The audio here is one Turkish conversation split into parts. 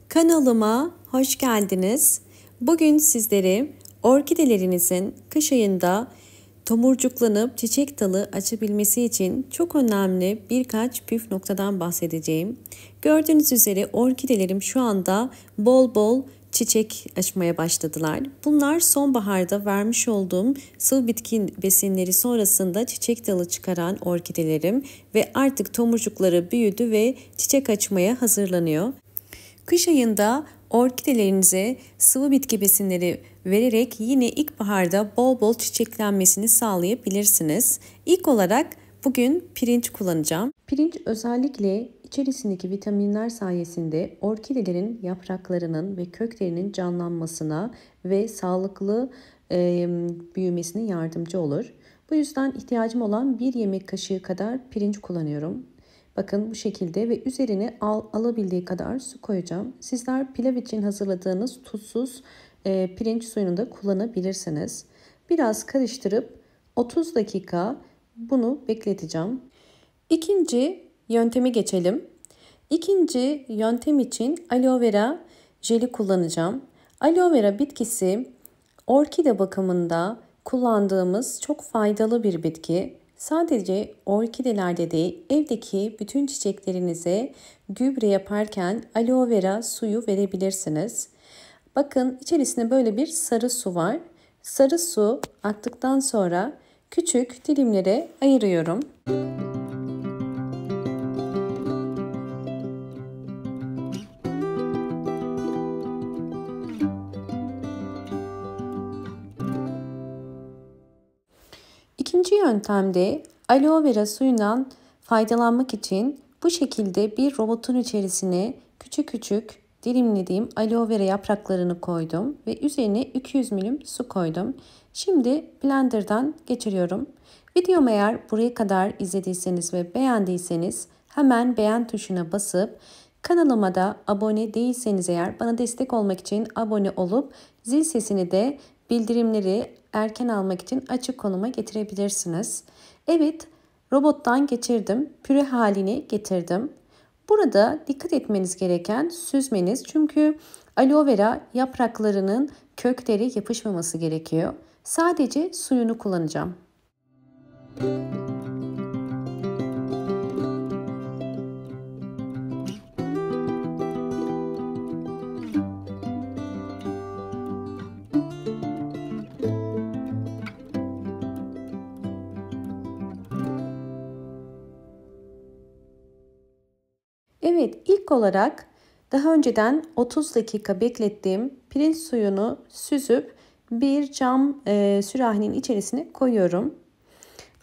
Kanalıma hoş geldiniz. Bugün sizlere orkidelerinizin kış ayında tomurcuklanıp çiçek dalı açabilmesi için çok önemli birkaç püf noktadan bahsedeceğim. Gördüğünüz üzere orkidelerim şu anda bol bol çiçek açmaya başladılar. Bunlar sonbaharda vermiş olduğum sıvı bitki besinleri sonrasında çiçek dalı çıkaran orkidelerim ve artık tomurcukları büyüdü ve çiçek açmaya hazırlanıyor. Kış ayında orkidelerinize sıvı bitki besinleri vererek yine ilkbaharda bol bol çiçeklenmesini sağlayabilirsiniz. İlk olarak bugün pirinç kullanacağım. Pirinç özellikle içerisindeki vitaminler sayesinde orkidelerin yapraklarının ve köklerinin canlanmasına ve sağlıklı büyümesine yardımcı olur. Bu yüzden ihtiyacım olan 1 yemek kaşığı kadar pirinç kullanıyorum. Bakın bu şekilde ve üzerine alabildiği kadar su koyacağım. Sizler pilav için hazırladığınız tuzsuz pirinç suyunu da kullanabilirsiniz. Biraz karıştırıp 30 dakika bunu bekleteceğim. İkinci yönteme geçelim. İkinci yöntem için aloe vera jeli kullanacağım. Aloe vera bitkisi orkide bakımında kullandığımız çok faydalı bir bitki. Sadece orkidelerde değil, evdeki bütün çiçeklerinize gübre yaparken aloe vera suyu verebilirsiniz. Bakın içerisinde böyle bir sarı su var. Sarı su aktıktan sonra küçük dilimlere ayırıyorum. İkinci yöntemde aloe vera suyundan faydalanmak için bu şekilde bir robotun içerisine küçük küçük dilimlediğim aloe vera yapraklarını koydum ve üzerine 200 ml su koydum. Şimdi blenderdan geçiriyorum. Videomu eğer buraya kadar izlediyseniz ve beğendiyseniz hemen beğen tuşuna basıp kanalıma da abone değilseniz eğer bana destek olmak için abone olup zil sesini de bildirimleri erken almak için açık konuma getirebilirsiniz. Evet, robottan geçirdim. Püre haline getirdim. Burada dikkat etmeniz gereken süzmeniz. Çünkü aloe vera yapraklarının kökleri yapışmaması gerekiyor. Sadece suyunu kullanacağım. Evet, ilk olarak daha önceden 30 dakika beklettiğim pirinç suyunu süzüp bir cam sürahinin içerisine koyuyorum.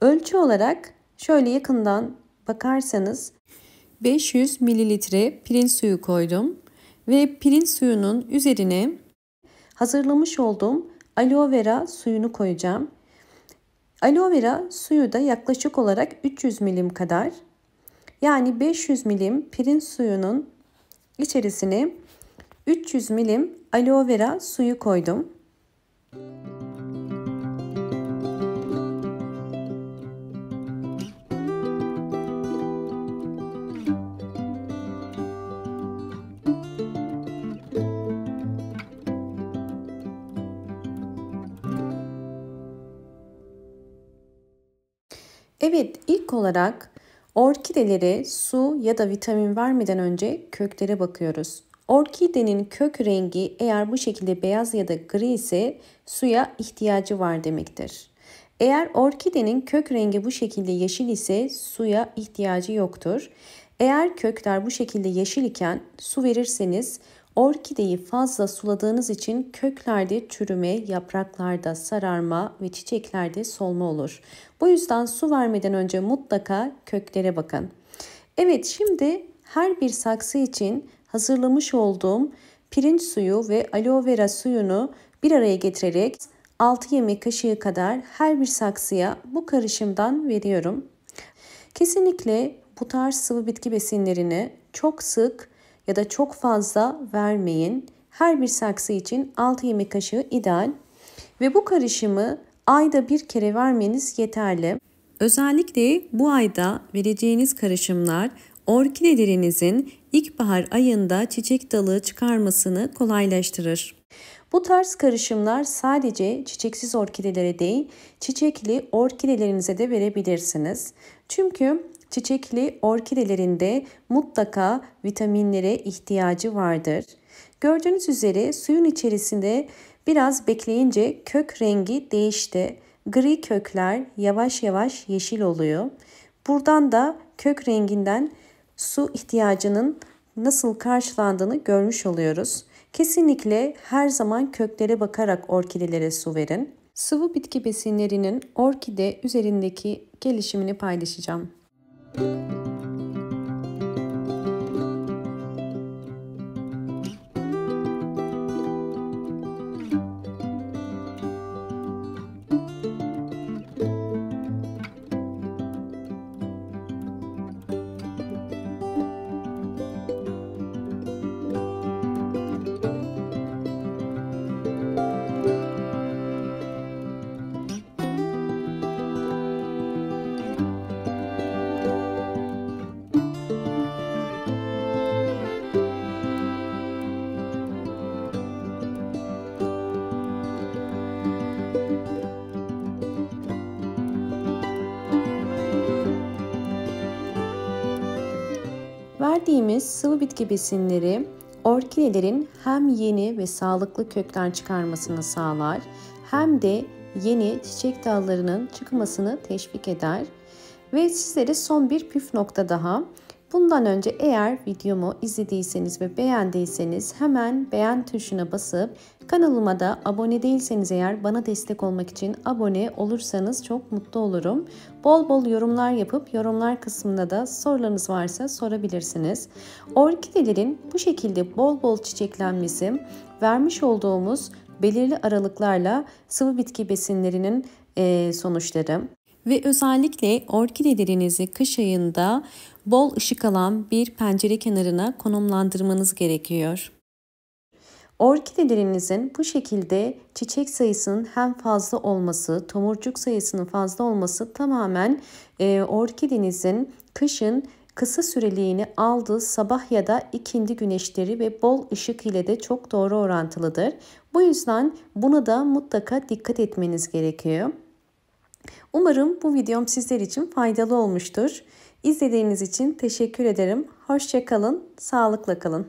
Ölçü olarak şöyle yakından bakarsanız 500 mililitre pirinç suyu koydum ve pirinç suyunun üzerine hazırlamış olduğum aloe vera suyunu koyacağım. Aloe vera suyu da yaklaşık olarak 300 milim kadar. Yani 500 milim pirinç suyunun içerisine 300 milim aloe vera suyu koydum. Evet, ilk olarak orkidelere su ya da vitamin vermeden önce köklere bakıyoruz. Orkidenin kök rengi eğer bu şekilde beyaz ya da gri ise suya ihtiyacı var demektir. Eğer orkidenin kök rengi bu şekilde yeşil ise suya ihtiyacı yoktur. Eğer kökler bu şekilde yeşil iken su verirseniz orkideyi fazla suladığınız için köklerde çürüme, yapraklarda sararma ve çiçeklerde solma olur. Bu yüzden su vermeden önce mutlaka köklere bakın. Evet, şimdi her bir saksı için hazırlamış olduğum pirinç suyu ve aloe vera suyunu bir araya getirerek 6 yemek kaşığı kadar her bir saksıya bu karışımdan veriyorum. Kesinlikle bu tarz sıvı bitki besinlerini çok sık ya da çok fazla vermeyin. Her bir saksı için 6 yemek kaşığı ideal ve bu karışımı ayda bir kere vermeniz yeterli. Özellikle bu ayda vereceğiniz karışımlar orkidelerinizin ilkbahar ayında çiçek dalı çıkarmasını kolaylaştırır. Bu tarz karışımlar sadece çiçeksiz orkidelere değil, çiçekli orkidelerinize de verebilirsiniz. Çünkü çiçekli orkidelerinde mutlaka vitaminlere ihtiyacı vardır. Gördüğünüz üzere suyun içerisinde biraz bekleyince kök rengi değişti. Gri kökler yavaş yavaş yeşil oluyor. Buradan da kök renginden su ihtiyacının nasıl karşılandığını görmüş oluyoruz. Kesinlikle her zaman köklere bakarak orkidelere su verin. Sıvı bitki besinlerinin orkide üzerindeki gelişimini paylaşacağım. Verdiğimiz sıvı bitki besinleri orkidelerin hem yeni ve sağlıklı kökler çıkarmasını sağlar, hem de yeni çiçek dallarının çıkmasını teşvik eder. Ve sizlere son bir püf nokta daha. Bundan önce eğer videomu izlediyseniz ve beğendiyseniz hemen beğen tuşuna basıp kanalıma da abone değilseniz eğer bana destek olmak için abone olursanız çok mutlu olurum. Bol bol yorumlar yapıp yorumlar kısmında da sorularınız varsa sorabilirsiniz. Orkidelerin bu şekilde bol bol çiçeklenmesi vermiş olduğumuz belirli aralıklarla sıvı bitki besinlerinin sonuçları. Ve özellikle orkidelerinizi kış ayında bol ışık alan bir pencere kenarına konumlandırmanız gerekiyor. Orkidelerinizin bu şekilde çiçek sayısının hem fazla olması, tomurcuk sayısının fazla olması tamamen orkidenizin kışın kısa süreliğini aldığı sabah ya da ikindi güneşleri ve bol ışık ile de çok doğru orantılıdır. Bu yüzden buna da mutlaka dikkat etmeniz gerekiyor. Umarım bu videom sizler için faydalı olmuştur. İzlediğiniz için teşekkür ederim. Hoşça kalın, sağlıkla kalın.